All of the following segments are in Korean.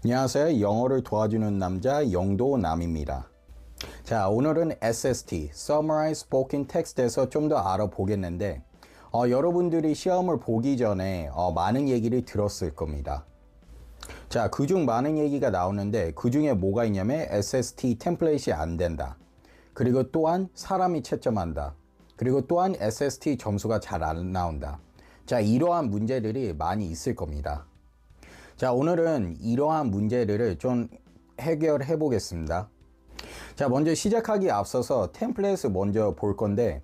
안녕하세요. 영어를 도와주는 남자 영도남입니다. 자, 오늘은 SST, Summarize Spoken Text에서 좀 더 알아보겠는데 여러분들이 시험을 보기 전에 많은 얘기를 들었을 겁니다. 자, 그중 많은 얘기가 나오는데 그 중에 뭐가 있냐면 SST 템플릿이 안 된다. 그리고 또한 사람이 채점한다. 그리고 또한 SST 점수가 잘 안 나온다. 자, 이러한 문제들이 많이 있을 겁니다. 자, 오늘은 이러한 문제들을 좀 해결해 보겠습니다. 자, 먼저 시작하기 앞서서 템플릿을 먼저 볼 건데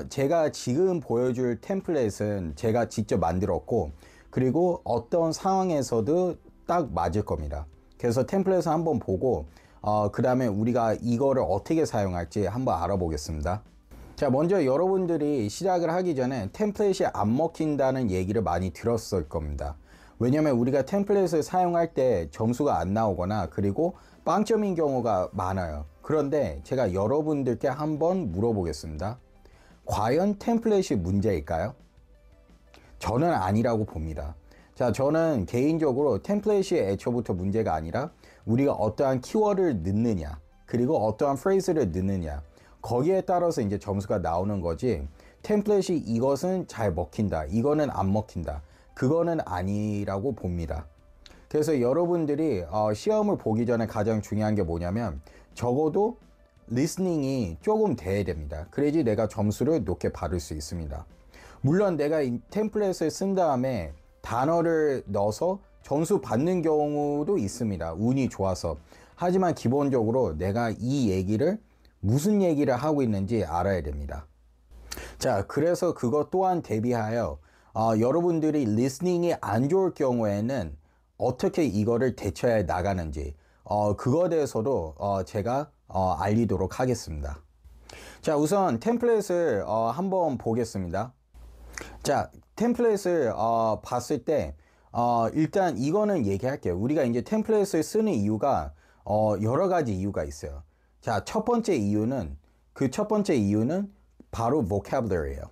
제가 지금 보여줄 템플릿은 제가 직접 만들었고, 그리고 어떤 상황에서도 딱 맞을 겁니다. 그래서 템플릿을 한번 보고 그 다음에 우리가 이거를 어떻게 사용할지 한번 알아보겠습니다. 자, 먼저 여러분들이 시작을 하기 전에 템플릿이 안 먹힌다는 얘기를 많이 들었을 겁니다. 왜냐면 우리가 템플릿을 사용할 때 점수가 안 나오거나 그리고 빵점인 경우가 많아요. 그런데 제가 여러분들께 한번 물어보겠습니다. 과연 템플릿이 문제일까요? 저는 아니라고 봅니다. 자, 저는 개인적으로 템플릿이 애초부터 문제가 아니라 우리가 어떠한 키워드를 넣느냐, 그리고 어떠한 프레이즈를 넣느냐, 거기에 따라서 이제 점수가 나오는 거지, 템플릿이 이것은 잘 먹힌다, 이거는 안 먹힌다, 그거는 아니라고 봅니다. 그래서 여러분들이 시험을 보기 전에 가장 중요한 게 뭐냐면 적어도 리스닝이 조금 돼야 됩니다. 그래야지 내가 점수를 높게 받을 수 있습니다. 물론 내가 이 템플릿을 쓴 다음에 단어를 넣어서 점수 받는 경우도 있습니다. 운이 좋아서. 하지만 기본적으로 내가 이 얘기를 무슨 얘기를 하고 있는지 알아야 됩니다. 자, 그래서 그것 또한 대비하여 여러분들이 리스닝이 안 좋을 경우에는 어떻게 이거를 대처해 나가는지 그거에 대해서도 제가 알리도록 하겠습니다. 자, 우선 템플릿을 한번 보겠습니다. 자, 템플릿을 봤을 때 일단 이거는 얘기할게요. 우리가 이제 템플릿을 쓰는 이유가 여러 가지 이유가 있어요. 자, 첫 번째 이유는 바로 vocabulary예요.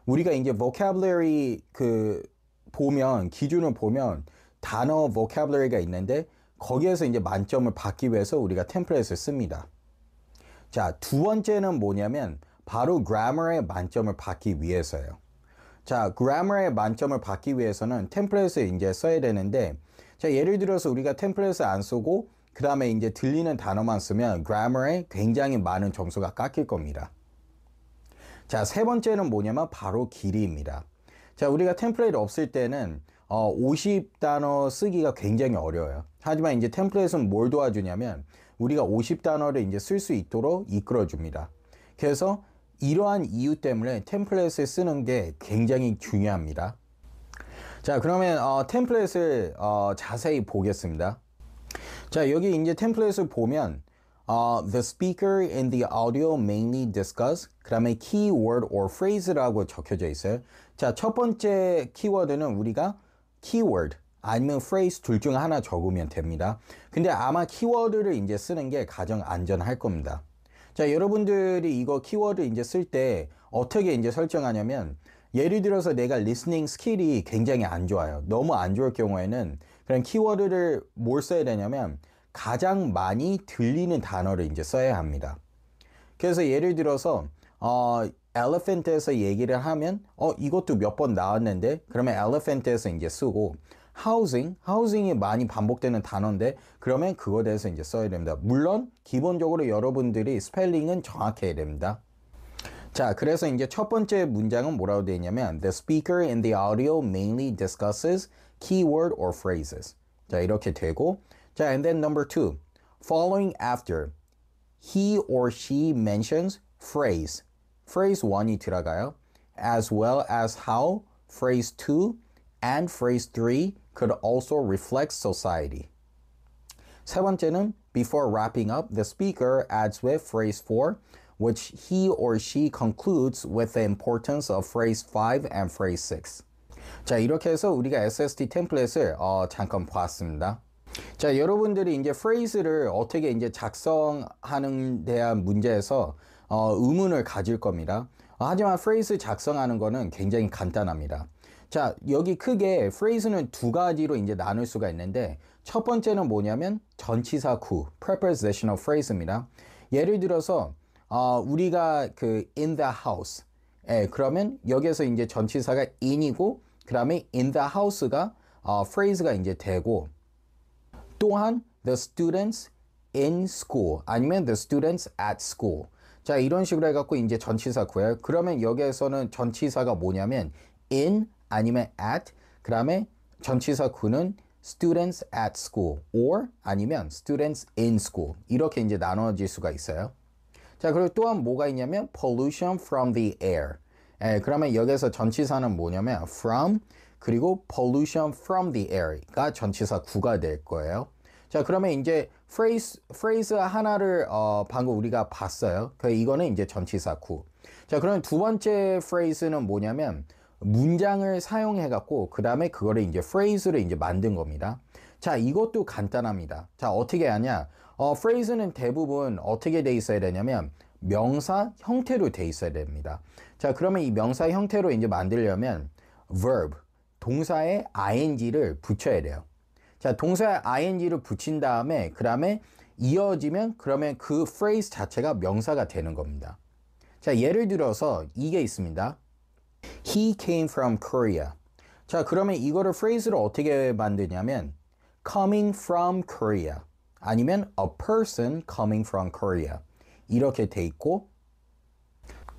우리가 이제 vocabulary 보면 기준을 보면 단어 vocabulary가 있는데 거기에서 이제 만점을 받기 위해서 우리가 템플릿을 씁니다. 자, 두 번째는 뭐냐면 바로 grammar의 만점을 받기 위해서예요. 자, grammar의 만점을 받기 위해서는 템플릿을 이제 써야 되는데, 자, 예를 들어서 우리가 템플릿을 안 쓰고 그 다음에 이제 들리는 단어만 쓰면 grammar에 굉장히 많은 점수가 깎일 겁니다. 자, 세 번째는 뭐냐면 바로 길이입니다. 자, 우리가 템플릿 없을 때는 50단어 쓰기가 굉장히 어려워요. 하지만 이제 템플릿은 뭘 도와주냐면 우리가 50단어를 이제 쓸 수 있도록 이끌어 줍니다. 그래서 이러한 이유 때문에 템플릿을 쓰는 게 굉장히 중요합니다. 자, 그러면 템플릿을 자세히 보겠습니다. 자, 여기 이제 템플릿을 보면 the speaker in the audio mainly discuss, 그 다음에 keyword or phrase라고 적혀져 있어요. 자, 첫 번째 키워드는 우리가 keyword 아니면 phrase 둘 중 하나 적으면 됩니다. 근데 아마 키워드를 이제 쓰는 게 가장 안전할 겁니다. 자, 여러분들이 이거 키워드 이제 쓸 때 어떻게 이제 설정하냐면, 예를 들어서 내가 리스닝 스킬이 굉장히 안 좋아요. 너무 안 좋을 경우에는 그런 키워드를 뭘 써야 되냐면 가장 많이 들리는 단어를 이제 써야 합니다. 그래서 예를 들어서 elephant에서 얘기를 하면 이것도 몇 번 나왔는데 그러면 elephant에서 이제 쓰고, housing이 많이 반복되는 단어인데 그러면 그거에 대해서 이제 써야 됩니다. 물론 기본적으로 여러분들이 스펠링은 정확해야 됩니다. 자, 그래서 이제 첫 번째 문장은 뭐라고 되어 있냐면 the speaker in the audio mainly discusses keyword or phrases. 자, 이렇게 되고, 자, and then number 2, following after he or she mentions phrase 1이 들어가요, as well as how phrase 2 and phrase 3 could also reflect society. 세 번째는 before wrapping up, the speaker adds with phrase 4, which he or she concludes with the importance of phrase 5 and phrase 6. 자, 이렇게 해서 우리가 SST 템플릿을 잠깐 보았습니다. 자, 여러분들이 이제 phrase를 어떻게 이제 작성하는 대한 문제에서 의문을 가질 겁니다. 하지만 phrase 작성하는 거는 굉장히 간단합니다. 자, 여기 크게 phrase는 두 가지로 이제 나눌 수가 있는데 첫 번째는 뭐냐면 전치사 구, prepositional phrase입니다. 예를 들어서 우리가 그 in the house, 그러면 여기서 이제 전치사가 in이고 그 다음에 in the house가 phrase가 이제 되고 또한 the students in school 아니면 the students at school. 자, 이런 식으로 해갖고 이제 전치사 구예요. 그러면 여기에서는 전치사가 뭐냐면 in 아니면 at 그 다음에 전치사 구는 students at school or 아니면 students in school 이렇게 이제 나눠질 수가 있어요. 자, 그리고 또한 뭐가 있냐면 pollution from the air. 그러면 여기서 전치사는 뭐냐면 from 그리고 pollution from the air가 전치사 구가 될 거예요. 자, 그러면 이제 phrase 하나를 방금 우리가 봤어요. 이거는 이제 전치사 구. 자, 그럼 두 번째 phrase는 뭐냐면 문장을 사용해 갖고 그 다음에 그거를 이제 phrase를 이제 만든 겁니다. 자, 이것도 간단합니다. 자, 어떻게 하냐? phrase는 대부분 어떻게 돼 있어야 되냐면 명사 형태로 돼 있어야 됩니다. 자, 그러면 이 명사 형태로 이제 만들려면 verb, 동사에 ing를 붙여야 돼요. 자, 동사에 ing를 붙인 다음에 그 다음에 이어지면 그러면 그 phrase 자체가 명사가 되는 겁니다. 자, 예를 들어서 이게 있습니다. He came from Korea. 자, 그러면 이거를 phrase를 어떻게 만드냐면 coming from Korea 아니면 a person coming from Korea 이렇게 돼 있고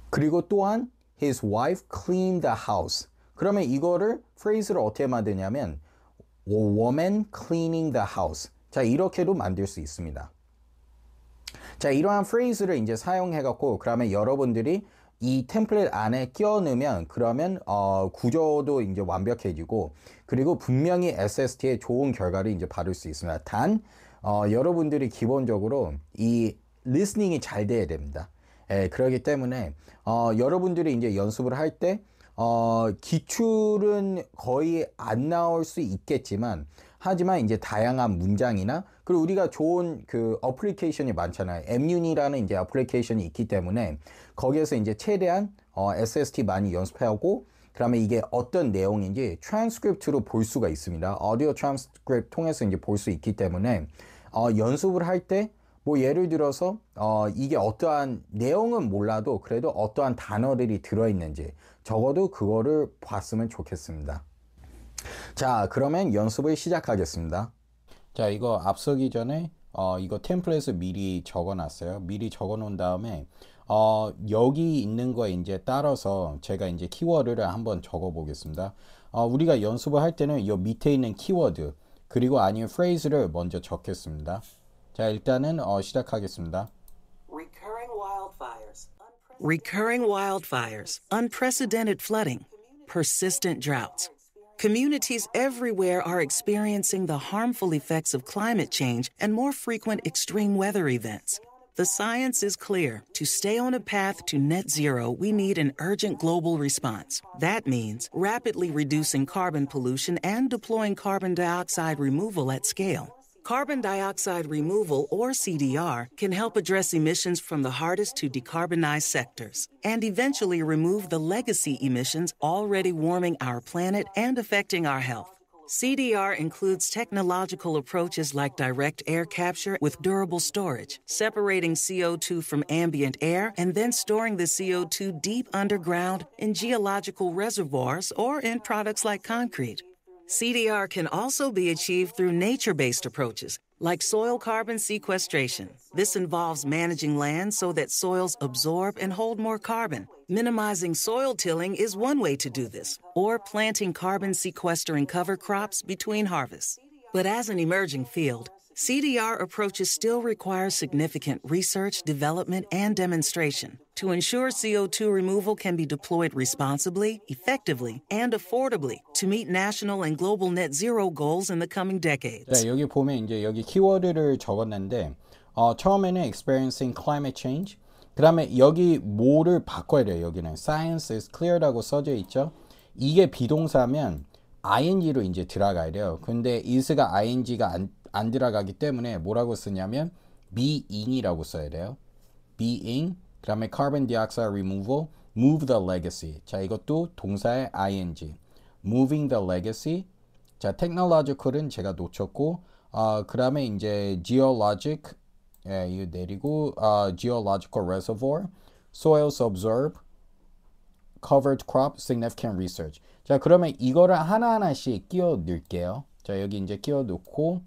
그리고 또한 his wife cleaned the house. 그러면 이거를 phrase를 어떻게 만드냐면 woman cleaning the house. 자, 이렇게도 만들 수 있습니다. 자, 이러한 phrase를 이제 사용해 갖고 그러면 여러분들이 이 템플릿 안에 끼워 넣으면 그러면 구조도 이제 완벽해지고 그리고 분명히 SST에 좋은 결과를 이제 받을 수 있습니다. 단 여러분들이 기본적으로 이 리스닝이 잘 돼야 됩니다. 그렇기 때문에 여러분들이 이제 연습을 할 때 기출은 거의 안 나올 수 있겠지만 하지만 이제 다양한 문장이나 그리고 우리가 좋은 그 어플리케이션이 많잖아요. Mun이라는 이제 어플리케이션이 있기 때문에 거기에서 이제 최대한 SST 많이 연습하고 그다음에 이게 어떤 내용인지 트랜스크립트로 볼 수가 있습니다. 오디오 트랜스크립트 통해서 이제 볼 수 있기 때문에 연습을 할 때 뭐 예를 들어서 이게 어떠한 내용은 몰라도 그래도 어떠한 단어들이 들어있는지 적어도 그거를 봤으면 좋겠습니다. 자, 그러면 연습을 시작하겠습니다. 자, 이거 앞서기 전에 이거 템플릿을 미리 적어놨어요. 미리 적어놓은 다음에 여기 있는 거에 이제 따라서 제가 이제 키워드를 한번 적어보겠습니다. 우리가 연습을 할 때는 이 밑에 있는 키워드 그리고 아니면 phrase를 먼저 적겠습니다. 자, 일단은 시작하겠습니다. Recurring wildfires, unprecedented flooding, persistent droughts. Communities everywhere are experiencing the harmful effects of climate change and more frequent extreme weather events. The science is clear. To stay on a path to net zero, we need an urgent global response. That means rapidly reducing carbon pollution and deploying carbon dioxide removal at scale. Carbon dioxide removal, or CDR, can help address emissions from the hardest to decarbonize sectors and eventually remove the legacy emissions already warming our planet and affecting our health. CDR includes technological approaches like direct air capture with durable storage, separating CO2 from ambient air and then storing the CO2 deep underground in geological reservoirs or in products like concrete. CDR can also be achieved through nature-based approaches, like soil carbon sequestration. This involves managing land so that soils absorb and hold more carbon. Minimizing soil tilling is one way to do this, or planting carbon sequestering cover crops between harvests. But as an emerging field, CDR approaches still require significant research, development, and demonstration to ensure CO2 removal can be deployed responsibly, effectively, and affordably to meet national and global net zero goals in the coming decades. 자, 여기 보면 이제 여기 키워드를 적었는데 처음에는 experiencing climate change 그 다음에 여기 뭐를 바꿔야 돼요. 여기는 science is clear라고 써져 있죠. 이게 비동사면 ing로 이제 들어가야 돼요. 근데 is가 ing가 안 들어가기 때문에 뭐라고 쓰냐면 being이라고 써야 돼요. being 그 다음에 carbon dioxide removal, move the legacy. 자, 이것도 동사의 ing. moving the legacy. 자, technological은 제가 놓쳤고, 그 다음에 이제 geologic, 예, 이거 내리고, geological reservoir, soils observe, covered crop, significant research. 자, 그러면 이거를 하나하나씩 끼워 넣을게요. 자, 여기 이제 끼워 넣고,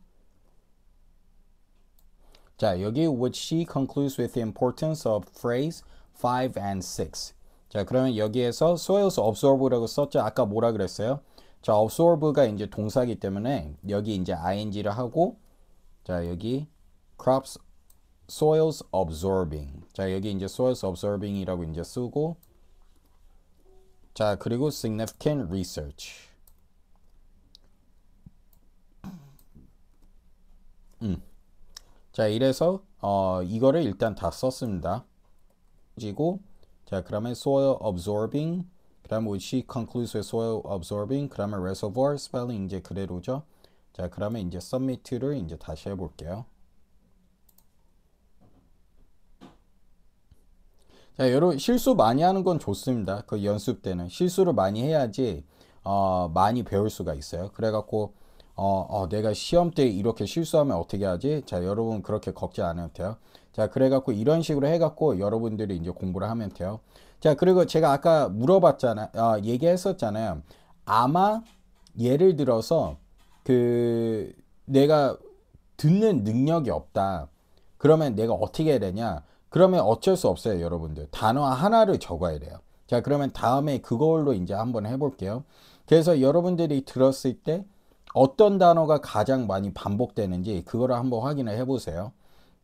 자, 여기 which she concludes with the importance of phrase 5 and 6. 자, 그러면 여기에서 soils absorb라고 썼죠. 아까 뭐라 그랬어요? 자, absorb가 이제 동사기 때문에 여기 이제 ing를 하고, 자, 여기 crops, soils absorbing. 자, 여기 이제 soils absorbing이라고 이제 쓰고, 자, 그리고 significant research. 자, 이래서 이거를 일단 다 썼습니다. 그리고 자, 그러면 soil absorbing, 그다음에 which she concludes with soil absorbing, 그다음에 reservoir 스펠링 이제 그대로죠. 자, 그러면 이제 submit를 이제 다시 해볼게요. 자, 여러분 실수 많이 하는 건 좋습니다. 그 연습 때는 실수를 많이 해야지 많이 배울 수가 있어요. 그래갖고 내가 시험 때 이렇게 실수하면 어떻게 하지? 자, 여러분 그렇게 걱정 안 해도 돼요. 자, 그래갖고 이런 식으로 해갖고 여러분들이 이제 공부를 하면 돼요. 자, 그리고 제가 아까 물어봤잖아요. 얘기했었잖아요. 아마 예를 들어서 그 내가 듣는 능력이 없다. 그러면 내가 어떻게 해야 되냐? 그러면 어쩔 수 없어요, 여러분들. 단어 하나를 적어야 돼요. 자, 그러면 다음에 그걸로 이제 한번 해볼게요. 그래서 여러분들이 들었을 때 어떤 단어가 가장 많이 반복되는지 그거를 한번 확인을 해보세요.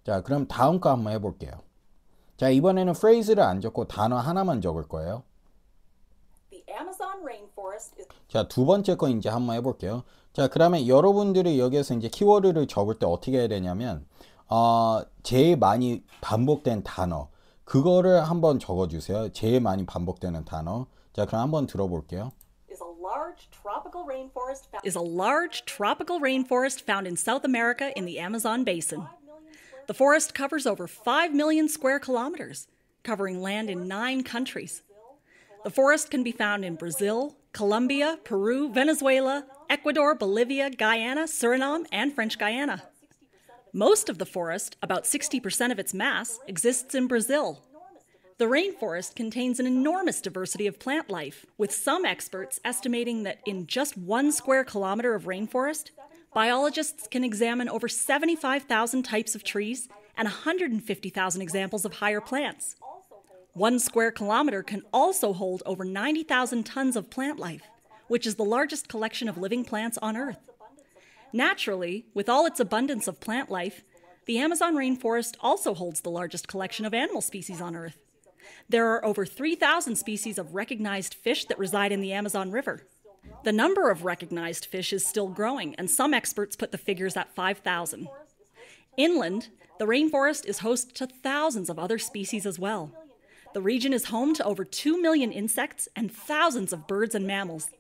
자, 그럼 다음 거 한번 해볼게요. 자, 이번에는 phrase를 안 적고 단어 하나만 적을 거예요. The Amazon rainforest is 자, 두 번째 거 이제 한번 해볼게요. 자, 그러면 여러분들이 여기에서 이제 키워드를 적을 때 어떻게 해야 되냐면 제일 많이 반복된 단어 그거를 한번 적어주세요. 제일 많이 반복되는 단어. 자, 그럼 한번 들어볼게요. a large tropical rainforest found is a large tropical rainforest found in South America in the Amazon basin. The forest covers over 5 million square kilometers, covering land in 9 countries. The forest can be found in Brazil, Colombia, Peru, Venezuela, Ecuador, Bolivia, Guyana, Suriname, and French Guiana. Most of the forest, about 60% of its mass, exists in Brazil. The rainforest contains an enormous diversity of plant life, with some experts estimating that in just 1 square kilometer of rainforest, biologists can examine over 75,000 types of trees and 150,000 examples of higher plants. 1 square kilometer can also hold over 90,000 tons of plant life, which is the largest collection of living plants on Earth. Naturally, with all its abundance of plant life, the Amazon rainforest also holds the largest collection of animal species on Earth. There are over 3,000 species of recognized fish that reside in the Amazon River. The number of recognized fish is still growing, and some experts put the figures at 5,000. Inland, the rainforest is host to thousands of other species as well. The region is home to over 2 million insects and thousands of birds and mammals.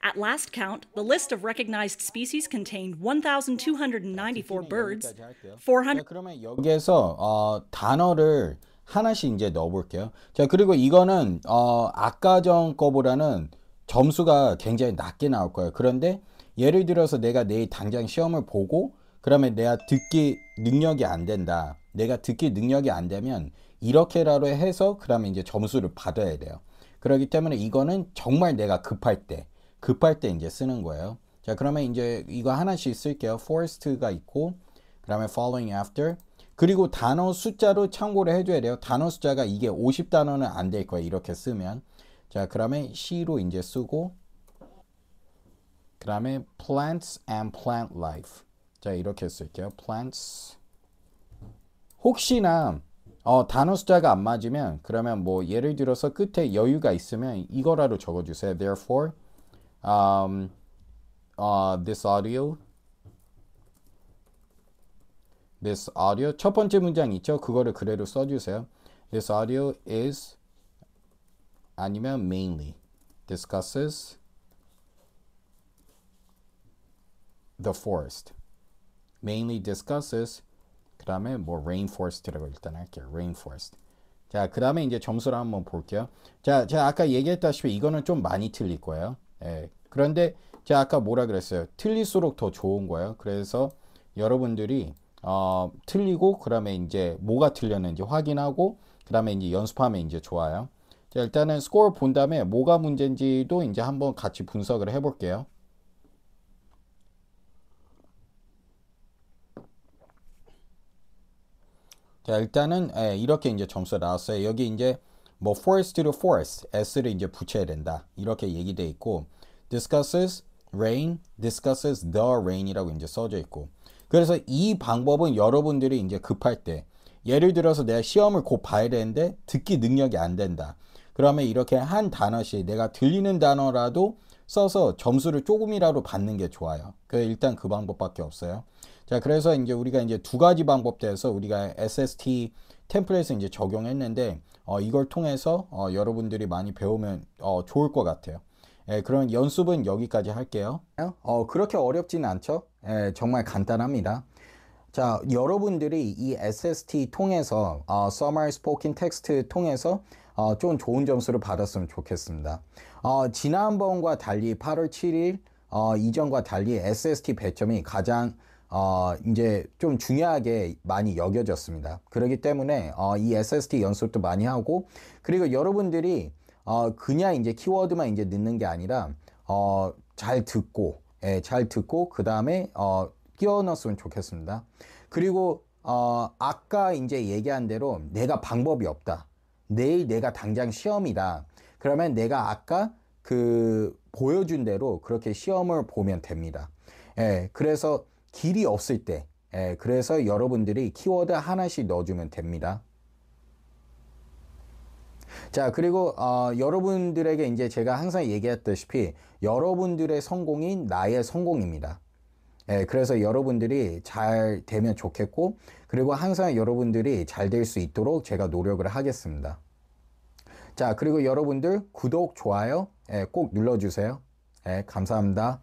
At last count, the list of recognized species contained 1,294 birds, 400. 자, 그러면 여기에서 단어를 하나씩 이제 넣어볼게요. 자, 그리고 이거는 아까 전 거보다는 점수가 굉장히 낮게 나올 거예요. 그런데 예를 들어서 내가 내일 당장 시험을 보고 그러면 내가 듣기 능력이 안 된다. 내가 듣기 능력이 안 되면 이렇게라도 해서 그러면 이제 점수를 받아야 돼요. 그렇기 때문에 이거는 정말 내가 급할 때 이제 쓰는 거예요. 자, 그러면 이제 이거 하나씩 쓸게요. forest가 있고 그다음에 following after 그리고 단어 숫자로 참고를 해줘야 돼요. 단어 숫자가 이게 50단어는 안 될 거예요. 이렇게 쓰면. 자, 그러면 C로 이제 쓰고 그 다음에 plants and plant life. 자, 이렇게 쓸게요. plants. 혹시나 단어 숫자가 안 맞으면 그러면 뭐 예를 들어서 끝에 여유가 있으면 이거라도 적어주세요. Therefore, this audio 첫 번째 문장 있죠? 그거를 그대로 써주세요. This audio is 아니면 mainly discusses the forest. mainly discusses 그 다음에 뭐 rainforest라고 일단 할게요. rainforest. 자, 그 다음에 이제 점수를 한번 볼게요. 자, 제가 아까 얘기했다시피 이거는 좀 많이 틀릴 거예요. 예, 그런데 제가 아까 뭐라 그랬어요? 틀릴수록 더 좋은 거예요. 그래서 여러분들이 틀리고 그다음에 이제 뭐가 틀렸는지 확인하고 그다음에 이제 연습하면 이제 좋아요. 자, 일단은 스코어 본 다음에 뭐가 문제인지도 이제 한번 같이 분석을 해볼게요. 자, 일단은 이렇게 이제 점수가 나왔어요. 여기 이제 뭐 forest to forest, s를 이제 붙여야 된다. 이렇게 얘기돼 있고 discusses rain, discusses the rain이라고 이제 써져 있고. 그래서 이 방법은 여러분들이 이제 급할 때 예를 들어서 내가 시험을 곧 봐야 되는데 듣기 능력이 안 된다. 그러면 이렇게 한 단어씩 내가 들리는 단어라도 써서 점수를 조금이라도 받는 게 좋아요. 일단 그 방법밖에 없어요. 자, 그래서 이제 우리가 이제 두 가지 방법 돼서 우리가 SST 템플릿을 이제 적용했는데 이걸 통해서 여러분들이 많이 배우면 좋을 것 같아요. 그럼 연습은 여기까지 할게요. 그렇게 어렵진 않죠? 정말 간단합니다. 자, 여러분들이 이 SST 통해서 Summary Spoken Text 통해서 좀 좋은 점수를 받았으면 좋겠습니다. 지난번과 달리 8월 7일 이전과 달리 SST 배점이 가장 이제 좀 중요하게 많이 여겨졌습니다. 그렇기 때문에 이 SST 연습도 많이 하고 그리고 여러분들이 그냥 이제 키워드만 이제 넣는 게 아니라 잘 듣고 그 다음에 끼워 넣었으면 좋겠습니다. 그리고 아까 이제 얘기한 대로 내가 방법이 없다. 내일 내가 당장 시험이다. 그러면 내가 아까 보여준 대로 그렇게 시험을 보면 됩니다. 그래서 길이 없을 때, 그래서 여러분들이 키워드 하나씩 넣어주면 됩니다. 자, 그리고 여러분들에게 이제 제가 항상 얘기했다시피 여러분들의 성공이 나의 성공입니다. 그래서 여러분들이 잘 되면 좋겠고 그리고 항상 여러분들이 잘 될 수 있도록 제가 노력을 하겠습니다. 자, 그리고 여러분들 구독, 좋아요 꼭 눌러주세요. 감사합니다.